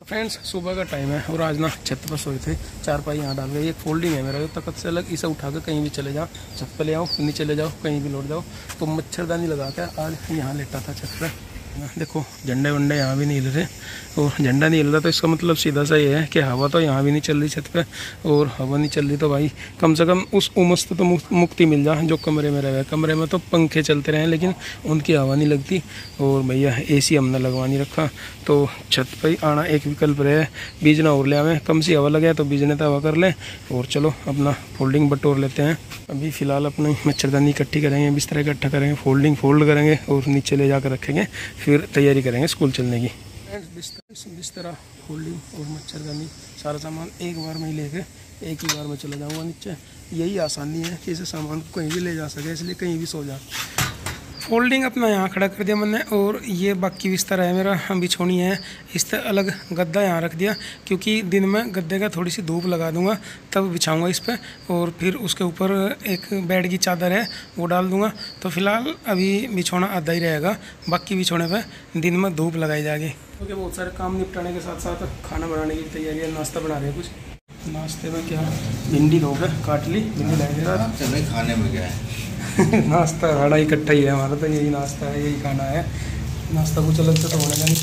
Friends सुबह का time है और आज ना छत पर सोए थे, चारपाई यहाँ डाल गई। एक फोल्डिंग है मेरा तखत से अलग, इसे उठा कर कहीं भी चले जाओ, छत पर ले आओ, नीचे ले जाओ, कहीं भी लौट जाओ। तो मच्छरदानी लगा के आज यहाँ लेटा था छत पर। देखो झंडे वंडे यहाँ भी नहीं हिल रहे, और झंडा नहीं हिल रहा तो इसका मतलब सीधा सा ये है कि हवा तो यहाँ भी नहीं चल रही छत पे, और हवा नहीं चल रही तो भाई कम से कम उस उमस से तो मुक्ति मिल जाए जो कमरे में रहे। कमरे में तो पंखे चलते रहे लेकिन उनकी हवा नहीं लगती। और भैया एसी हमने लगवा नहीं रखा, तो छत पर ही आना एक विकल्प रहे। बीज ना और ले आवें, कम सी हवा लगे तो बीज ने तो हवा कर लें, और चलो अपना फोल्डिंग बटोर लेते हैं। अभी फ़िलहाल अपनी मच्छरदानी इकट्ठी करेंगे, बिस्तर इकट्ठा करेंगे, फोल्डिंग फोल्ड करेंगे और नीचे ले जाकर रखेंगे, फिर तैयारी करेंगे स्कूल चलने की। बिस्तर फोल्डिंग और मच्छरदानी सारा सामान एक बार में ही लेके एक ही बार में चला जाऊंगा नीचे। यही आसानी है कि इसे सामान को कहीं भी ले जा सके, इसलिए कहीं भी सो जा। फोल्डिंग अपना यहाँ खड़ा कर दिया मैंने, और ये बाकी बिस्तर है मेरा, बिछोनी है। इस तरह अलग गद्दा यहाँ रख दिया, क्योंकि दिन में गद्दे का थोड़ी सी धूप लगा दूंगा तब बिछाऊंगा इस पर, और फिर उसके ऊपर एक बेड की चादर है वो डाल दूंगा। तो फिलहाल अभी बिछोना आधा ही रहेगा, बाकी बिछोने पर दिन में धूप लगाई जाएगी। क्योंकि बहुत सारे काम निपटाने के साथ साथ खाना बनाने की तैयारी है। नाश्ता बना रहे हैं कुछ। नाश्ते में क्या, भिंडी हो गया, काट ली भिंडी लगेगा खाने में क्या है नाश्ता खाना इकट्ठा ही है हमारा, तो यही नाश्ता है, यही खाना है। नाश्ता कुछ अलग से तो होने का नहीं,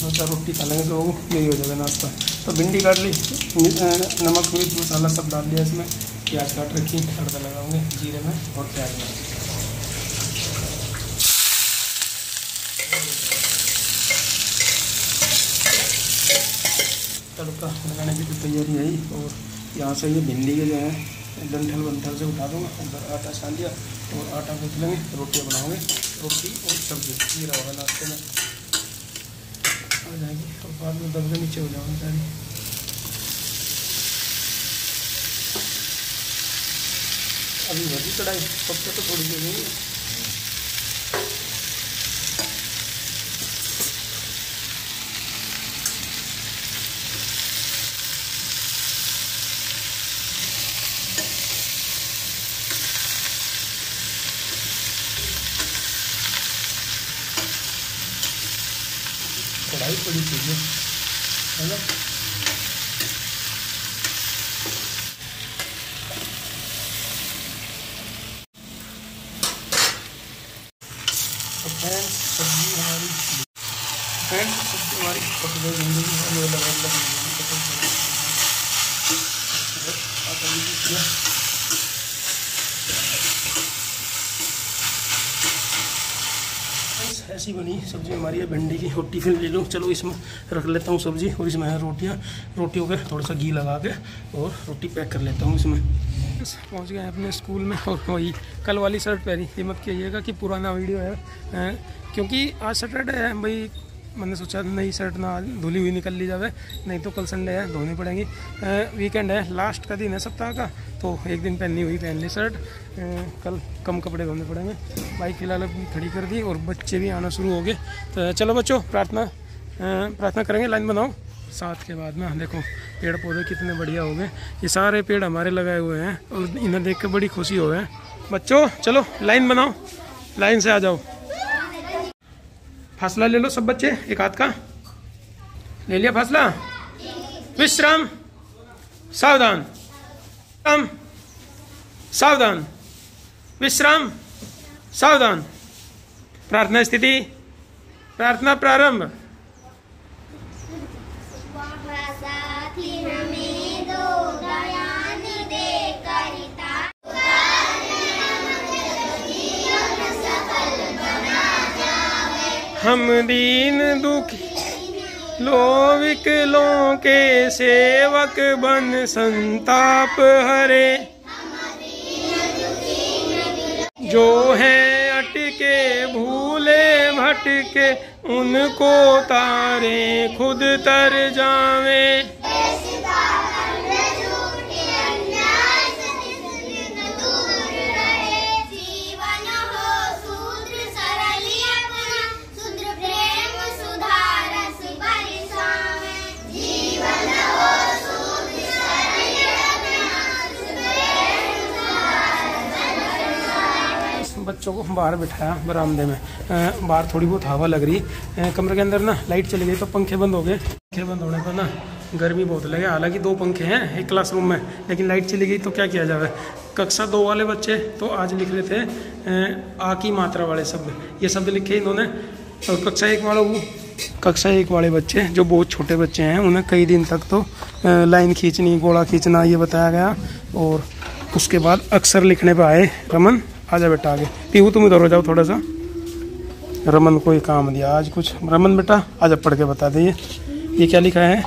दो चार रोटी खा लेंगे तो यही हो जाएगा नाश्ता। तो भिंडी काट ली, नमक मिर्च मसाला सब डाल दिया इसमें, प्याज काट रखी, तड़का लगाऊंगे जीरे में और प्याज में। तड़का लगाने की तो तैयारी है ही। और यहाँ से ये भिंडी के जो है डंठल वंठल से उठा दूँगा, अंदर आटा छान लिया और आटा गूँथ लेंगे, रोटियाँ बनाओगे, रोटी और सब्जी ये रहोगा नाश्ते में आ जाएगी। और बाद में दब के नीचे हो जाओगे सारी। अभी भरी कढ़ाई सबसे तो थोड़ी देर नहीं कढ़ाई बड़ी चीज़ है ना। तो फ्रेंड्स सब्जी हमारी पक गई, ऐसी बनी सब्जी हमारी है भिंडी की। और टिफिन ले लूँ, चलो इसमें रख लेता हूँ सब्जी, और इसमें है रोटियों के थोड़ा सा घी लगा के और रोटी पैक कर लेता हूँ इसमें। बस पहुँच गए अपने स्कूल में। और वही कल वाली शर्ट पहनी, ये मत कहिएगा कि पुराना वीडियो है, क्योंकि आज सैटरडे है भाई। मैंने सोचा नई शर्ट ना धुली हुई निकल ली जावे, नहीं तो कल संडे है धोनी पड़ेगी। वीकेंड है, लास्ट का दिन है सप्ताह का, तो एक दिन पहनी हुई पहन ली शर्ट, कल कम कपड़े धोने पड़ेंगे। बाइक फिलहाल अपनी खड़ी कर दी और बच्चे भी आना शुरू हो गए। तो चलो बच्चों प्रार्थना करेंगे, लाइन बनाओ। साथ के बाद में देखो पेड़ पौधे कितने बढ़िया हो गए, ये सारे पेड़ हमारे लगाए हुए हैं और इन्हें देख कर बड़ी खुशी हो गए। बच्चों चलो लाइन बनाओ, लाइन से आ जाओ। फासला ले लो सब बच्चे, एक हाथ का ले लिया फासला। विश्राम, सावधान, सावधान, विश्राम, सावधान। प्रार्थना स्थिति, प्रार्थना प्रारंभ। हम दीन दुखी लो विकलों के सेवक बन संताप हरे, जो है अटके भूले भटके उनको तारे खुद तर जावे। बच्चों को बाहर बिठाया बरामदे में। बाहर थोड़ी बहुत हवा लग रही। कमरे के अंदर ना लाइट चली गई तो पंखे बंद हो गए। पंखे बंद होने पर ना गर्मी बहुत लगे। हालांकि 2 पंखे हैं एक क्लासरूम में, लेकिन लाइट चली गई तो क्या किया जाए। कक्षा 2 वाले बच्चे तो आज लिख रहे थे आ की मात्रा वाले शब्द, ये शब्द लिखे इन्होंने। और कक्षा 1 वाले बच्चे जो बहुत छोटे बच्चे हैं उन्हें कई दिन तक तो लाइन खींचनी, गोला खींचना ये बताया गया। और उसके बाद अक्षर लिखने पे आए। रमन आजा बेटा आगे, पीहू तुम इधर हो जाओ थोड़ा सा। रमन को ही काम दिया आज कुछ। रमन बेटा आजा पढ़ के बता दे ये क्या लिखा है।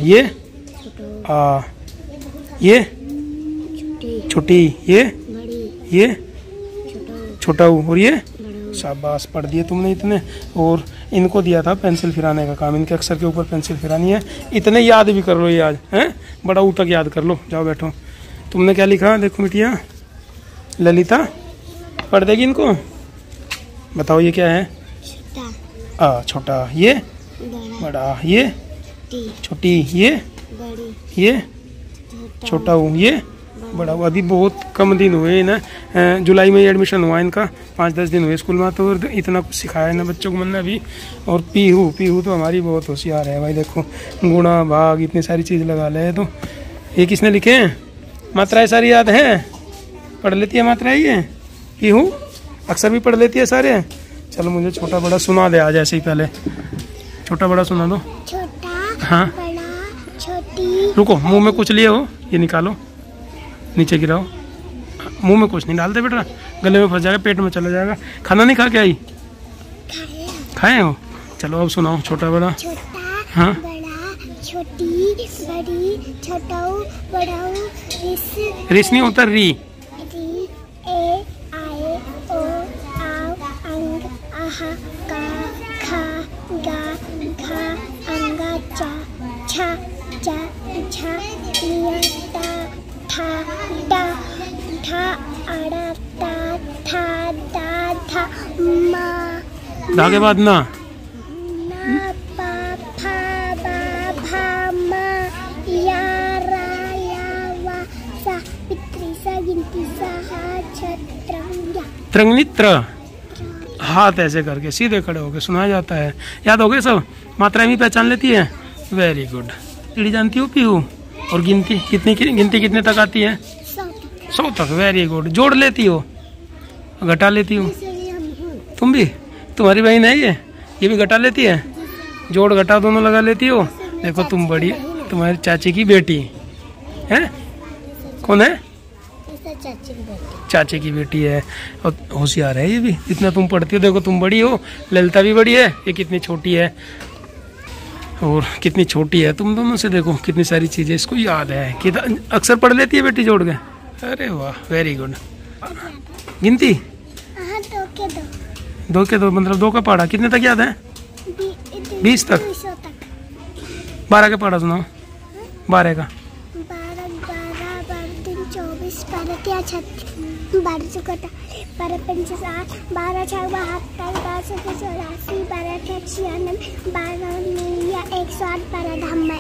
ये ये छोटी, ये छोटा और ये। शाबाश पढ़ दिए तुमने इतने। और इनको दिया था पेंसिल फिराने का काम, इनके अक्षर के ऊपर पेंसिल फिरानी है। इतने याद भी कर लो ये आज हैं, बड़ा ऊ तक याद कर लो। जाओ बैठो। तुमने क्या लिखा देखो बिटिया। ललिता पढ़ देगी इनको। बताओ ये क्या है। छोटा, ये बड़ा, ये छोटी, ये छोटा हूँ, ये बड़ा हूँ। अभी बहुत कम दिन हुए ना, जुलाई में एडमिशन हुआ इनका, 5-10 दिन हुए स्कूल में। तो इतना कुछ सिखाया ना बच्चों को मैंने अभी। और पीहू तो हमारी बहुत होशियार है भाई। देखो गुणा भाग इतनी सारी चीज़ लगा ले। तो ये किसने लिखे हैं। मात्राएं सारी याद हैं, पढ़ लेती है मात्राएं ये। पीहू अक्सर भी पढ़ लेती है सारे। चलो मुझे छोटा बड़ा सुना दे आज ऐसे ही। पहले छोटा बड़ा सुना दो। छोटा, हाँ बड़ा, छोटी। रुको, मुंह में कुछ लिए हो ये निकालो, नीचे गिराओ। मुंह में कुछ नहीं डालते बेटा, गले में फंस जाएगा, पेट में चला जाएगा। खाना नहीं खा के आई। खाए हो। चलो अब सुनाओ छोटा बड़ा। हाँ छोटी बड़ी छोटा बड़ा रिस नहीं होता री। दा के बाद ना त्रंगनित्र। हाथ ऐसे करके सीधे खड़े होके सुनाया जाता है। याद हो गए सब। मात्राएं भी पहचान लेती है। Very good. ईड़ी जानती हो पीहू। और गिनती कितने तक आती है। 100 तक। Very good. जोड़ लेती हो, घटा लेती हो। तुम भी, तुम्हारी बहन है ये भी घटा लेती है। जोड़ घटा दोनों लगा लेती हो। देखो तुम बड़ी, तुम्हारी चाची की बेटी है। कौन है। चाची की बेटी है। और होशियार है ये भी, इतना तुम पढ़ती हो। देखो तुम बड़ी हो, ललिता भी बड़ी है, ये कितनी छोटी है और कितनी छोटी है। तुम दोनों से देखो कितनी सारी चीजें इसको याद है। अक्सर पढ़ लेती है बेटी जोड़ के। अरे वाह वेरी गुड। गिनती 2 के 2 मतलब 2 का पढ़ा कितने तक याद है। 20 तक। 12 का पढ़ा सुनाओ। 12 का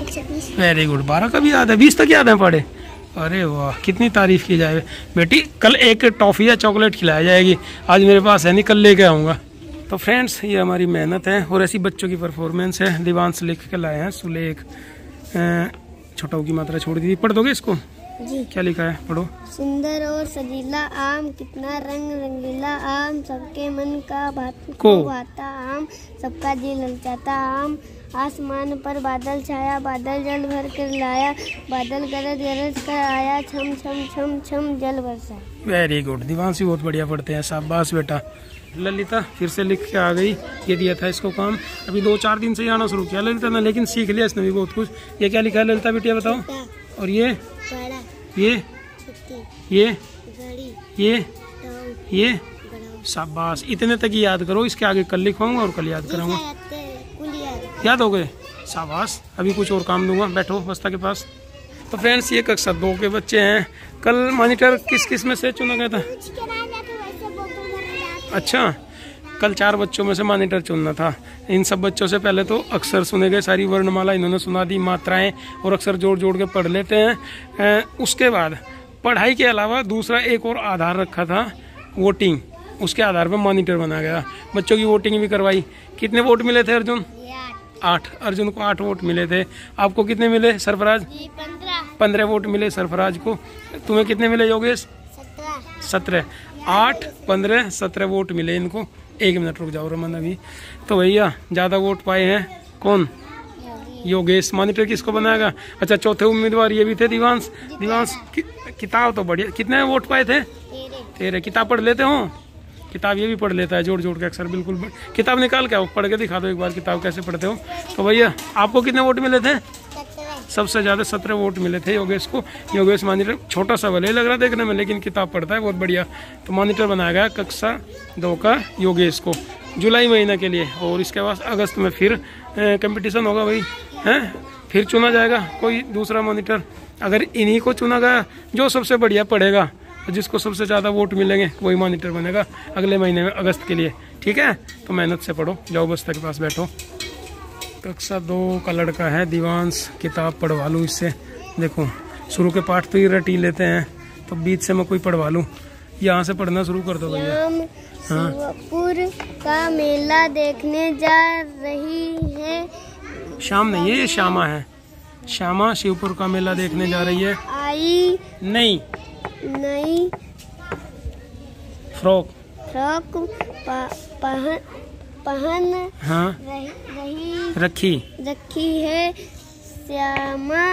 120। Very good. 12 का भी याद है, 20 तक याद है पढ़े। अरे वाह कितनी तारीफ की जाए बेटी। कल एक टॉफी या चॉकलेट खिलाया जाएगी। आज मेरे पास है नहीं, कल लेके आऊँगा। तो फ्रेंड्स ये हमारी मेहनत है और ऐसी बच्चों की परफॉर्मेंस है। दिवांश लिख के लाए हैं। सुलेख छोटाऊ की मात्रा छोड़ दी। पढ़ दोगे इसको जी। क्या लिखा है पढ़ो। सुंदर और सजीला आम, कितना रंग रंगीला आम, सबके मन का भाता आम, सबका जी ललचाता आम। आसमान पर बादल छाया, बादल जल भर कर लाया, बादल गरज गरज कर आया, छम छम छम छम जल बरसा। Very good. दिवांश भी बहुत बढ़िया पढ़ते हैं। शाबाश बेटा। ललिता फिर से लिख के आ गई। ये दिया था इसको काम, अभी 2-4 दिन से ही आना शुरू किया ललिता ने, लेकिन सीख लिया इसने भी बहुत कुछ। ये क्या लिखा है ललिता बेटिया बताओ। और ये शाबाश। इतने तक ही याद करो, इसके आगे कल लिखवाऊंगा और कल याद कराऊंगा। याद हो गए। शाबाश। अभी कुछ और काम दूंगा, बैठो बस्ता के पास। तो फ्रेंड्स ये कक्षा 2 के बच्चे हैं। कल मॉनिटर किस में से चुना गया था। अच्छा, कल 4 बच्चों में से मॉनिटर चुनना था। इन सब बच्चों से पहले तो अक्षर सुने गए, सारी वर्णमाला इन्होंने सुना दी, मात्राएं और अक्षर जोड़ जोड़ के पढ़ लेते हैं। उसके बाद पढ़ाई के अलावा दूसरा एक और आधार रखा था, वोटिंग, उसके आधार पर मॉनिटर बना गया। बच्चों की वोटिंग भी करवाई। कितने वोट मिले थे अर्जुन? 8। अर्जुन को 8 वोट मिले थे। आपको कितने मिले सरफराज? 15 वोट मिले सरफराज को। तुम्हें कितने मिले योगेश? 17। 8, 15, 17 वोट मिले इनको। 1 मिनट रुक जाओ रमन अभी। तो भैया ज़्यादा वोट पाए हैं कौन? योगेश। मॉनिटर किसको बनाएगा? अच्छा, चौथे उम्मीदवार ये भी थे दिवांश। दिवांश किताब तो बढ़िया। कितने वोट पाए थे? 13। किताब पढ़ लेते हो? किताब ये भी पढ़ लेता है जोड़ जोड़ के अक्सर। बिल्कुल किताब निकाल के आओ, पढ़ के दिखा दो एक बार किताब कैसे पढ़ते हो। तो भैया आपको कितने वोट मिले थे? सबसे ज़्यादा 17 वोट मिले थे योगेश को। योगेश मॉनिटर छोटा सा भले लग रहा देखने में, लेकिन किताब पढ़ता है बहुत बढ़िया। तो मॉनिटर बनाया गया कक्षा 2 का योगेश को जुलाई महीने के लिए। और इसके बाद अगस्त में फिर कंपटीशन होगा भाई, हैं? फिर चुना जाएगा कोई दूसरा मॉनिटर। अगर इन्हीं को चुना गया, जो सबसे बढ़िया पढ़ेगा, जिसको सबसे ज़्यादा वोट मिलेंगे वही मॉनिटर बनेगा अगले महीने में अगस्त के लिए। ठीक है, तो मेहनत से पढ़ो, जाओ बस्ता के पास बैठो। कक्षा 2 का लड़का है दिवांश। किताब पढ़वा लूँ इससे। देखो शुरू के पाठ तो ये रटी लेते हैं, तो बीच से मैं कोई पढ़वा लूँ। यहाँ से पढ़ना शुरू कर दो भैया। हाँ, शिवपुर का मेला देखने जा रही है। शाम नहीं है, ये श्यामा है। श्यामा शिवपुर का मेला देखने जा रही है। आई नई फ्रॉक पहन हाँ रखी है। श्यामा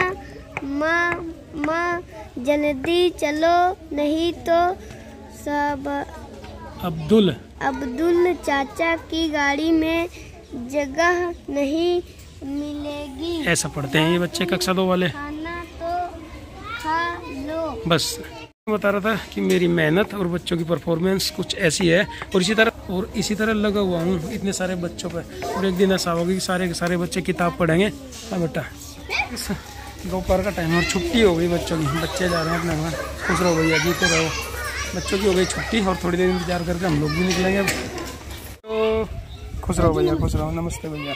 माँ जल्दी चलो, नहीं तो सब अब्दुल चाचा की गाड़ी में जगह नहीं मिलेगी। ऐसा पढ़ते हैं ये बच्चे कक्षा 2 वाले। खाना तो खा लो। बस बता रहा था कि मेरी मेहनत और बच्चों की परफॉर्मेंस कुछ ऐसी है, और इसी तरह लगा हुआ हूँ इतने सारे बच्चों पर। और एक दिन ऐसा होगा कि सारे के सारे बच्चे किताब पढ़ेंगे। हाँ बेटा, दोपहर का टाइम और छुट्टी हो गई बच्चों की। बच्चे जा रहे हैं अपने घर। खुश रहो भैया, जीते रहो। बच्चों की हो गई छुट्टी और थोड़ी देर इंतजार करके हम लोग भी निकलेंगे। तो खुश रहो भैया, खुश रहो। नमस्ते भैया।